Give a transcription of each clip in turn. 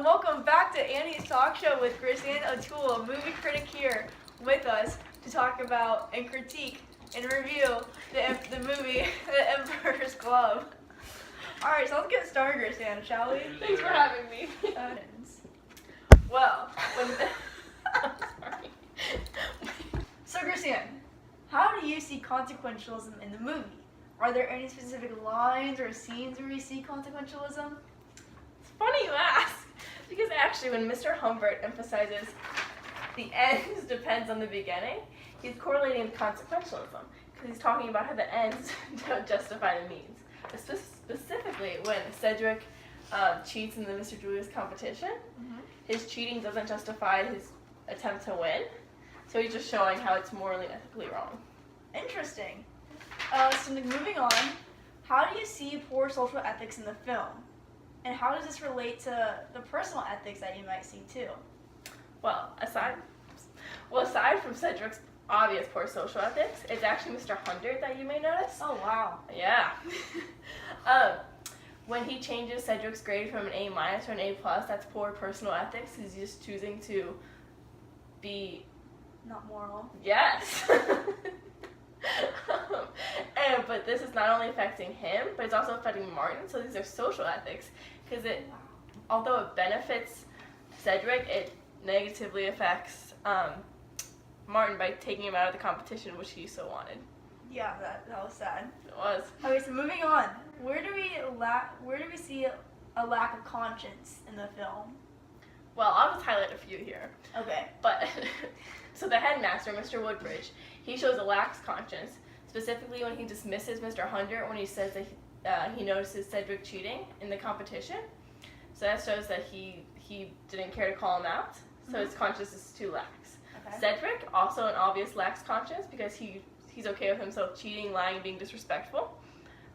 welcome back to Annie's Talk Show with Chrisanne O'Toole, a movie critic here with us to talk about and critique and review the movie The Emperor's Glove. Alright, so let's get started, Chrisanne, shall we? Thanks for having me. Well, I'm sorry. so Chrisanne, how do you see consequentialism in the movie? Are there any specific lines or scenes where you see consequentialism? It's funny you ask, because actually when Mr. Humbert emphasizes the ends depends on the beginning, he's correlating with consequentialism, because he's talking about how the ends don't justify the means. Specifically, when Cedric cheats in the Mr. Julius competition, his cheating doesn't justify his attempt to win, so he's just showing how it's morally and ethically wrong. Interesting. So moving on, how do you see poor social ethics in the film? And how does this relate to the personal ethics that you might see too? Well, aside from Cedric's obvious poor social ethics, it's actually Mr. Hundert that you may notice. Oh, wow. Yeah. When he changes Cedric's grade from an A- to an A+, that's poor personal ethics. He's just choosing to be... Not moral. Yes. But this is not only affecting him, but it's also affecting Martin, so these are social ethics. Because although it benefits Cedric, it negatively affects Martin by taking him out of the competition, which he so wanted. Yeah, that was sad. It was. Okay, so moving on. Where do we see a lack of conscience in the film? Well, I'll just highlight a few here. Okay. But, so the headmaster, Mr. Woodbridge, he shows a lax conscience, specifically when he dismisses Mr. Hundert when he says that he notices Cedric cheating in the competition. So that shows that he didn't care to call him out, so his conscience is too lax. Okay. Cedric, also an obvious lax conscience because he's okay with himself cheating, lying, and being disrespectful.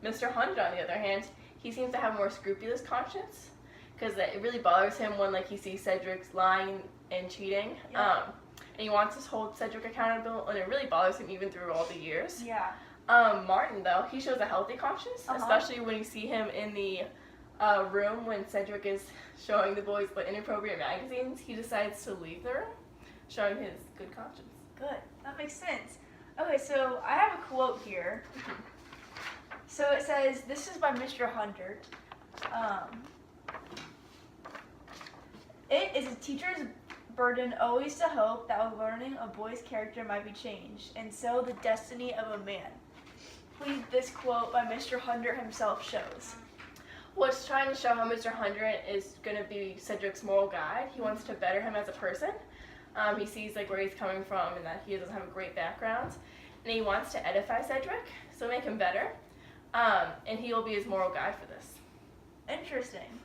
Mr. Hundert, on the other hand, he seems to have a more scrupulous conscience because it really bothers him when he sees Cedric's lying and cheating. Yeah. And he wants to hold Cedric accountable, and it really bothers him even through all the years. Yeah. Martin, though, he shows a healthy conscience, especially when you see him in the room when Cedric is showing the boys inappropriate magazines. He decides to leave the room, showing his good conscience. Good. That makes sense. Okay, so I have a quote here. So it says, this is by Mr. Hundert. It is a teacher's burden always to hope that with learning a boy's character might be changed, and so the destiny of a man. Please, this quote by Mr. Hundert himself shows. Well, it's trying to show how Mr. Hundert is going to be Cedric's moral guide. He wants to better him as a person. He sees where he's coming from and that he doesn't have a great background, and he wants to edify Cedric, so make him better. And he will be his moral guide for this. Interesting.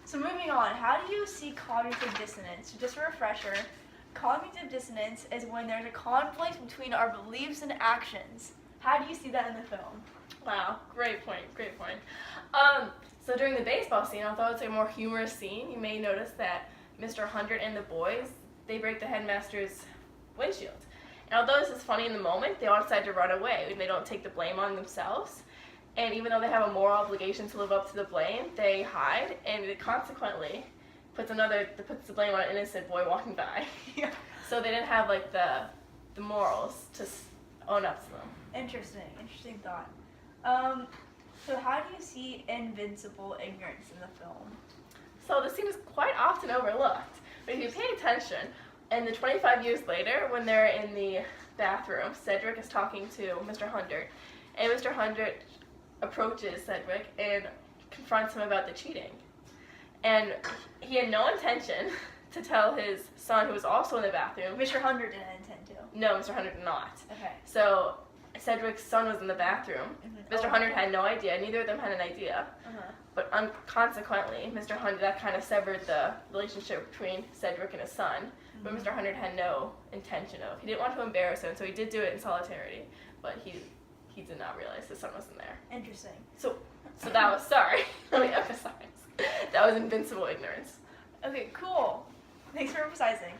So moving on, how do you see cognitive dissonance? So just a refresher, cognitive dissonance is when there's a conflict between our beliefs and actions. How do you see that in the film? Wow, great point. So during the baseball scene, although it's a more humorous scene, you may notice that Mr. Hundert and the boys, they break the headmaster's windshield. And although this is funny in the moment, they all decide to run away and they don't take the blame on themselves. And even though they have a moral obligation to live up to the blame, they hide, and it consequently puts the blame on an innocent boy walking by. Yeah. So they didn't have the morals to own up to them. Interesting thought. So how do you see invincible ignorance in the film? So the scene is quite often overlooked, but if you pay attention, and the 25 years later, when they're in the bathroom, Cedric is talking to Mr. Hundert, and Mr. Hundert approaches Cedric and confronts him about the cheating. And he had no intention to tell his son, who was also in the bathroom. Mr. Hundert didn't intend to. No, Mr. Hundert did not. Okay. So Cedric's son was in the bathroom. Mr. Hundert had no idea. Neither of them had an idea. But consequently, Mr. Hundert, that kind of severed the relationship between Cedric and his son. But Mr. Hundert had no intention of. He didn't want to embarrass him, so he did do it in solidarity. But he did not realize his son wasn't there. Interesting. So that was, sorry, let me emphasize. That was invincible ignorance. Okay, cool. Thanks for emphasizing.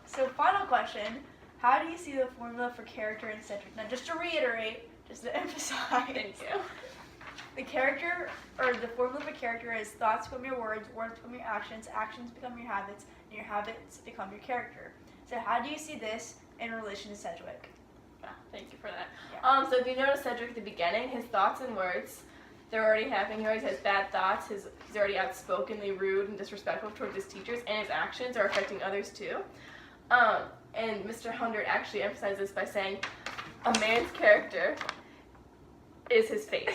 So final question, how do you see the formula for character in Cedric? Now just to reiterate, just to emphasize. Thank you. The character, or the formula of a character is thoughts become your words, words become your actions, actions become your habits, and your habits become your character. So how do you see this in relation to Sedgwick? Yeah, thank you for that. Yeah. So if you notice Cedric at the beginning, his thoughts and words, they're already happening. He always has bad thoughts. He's already outspokenly rude and disrespectful towards his teachers, and his actions are affecting others too. And Mr. Hundred actually emphasizes this by saying, a man's character is his fate.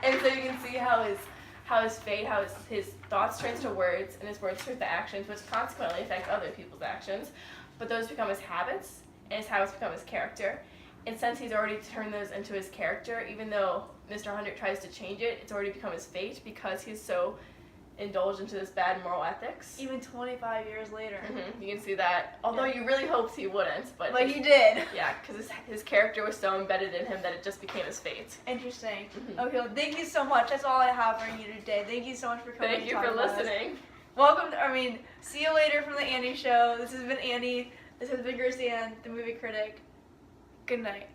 And so you can see how his fate, how his thoughts turns to words, and his words turn to actions, which consequently affect other people's actions. But those become his habits, and his habits become his character. And since he's already turned those into his character, even though Mr. Hundred tries to change it, it's already become his fate because he's so indulged into this bad moral ethics. Even 25 years later. Mm-hmm. You can see that, although you really hoped he wouldn't, but he did. Yeah, because his character was so embedded in him that it just became his fate. Interesting. Mm-hmm. Okay, well, thank you so much. That's all I have for you today. Thank you so much for coming. Thank you for listening. Welcome. See you later from the Annie Show. This has been Annie. This has been Gracie Ann, the movie critic. Good night.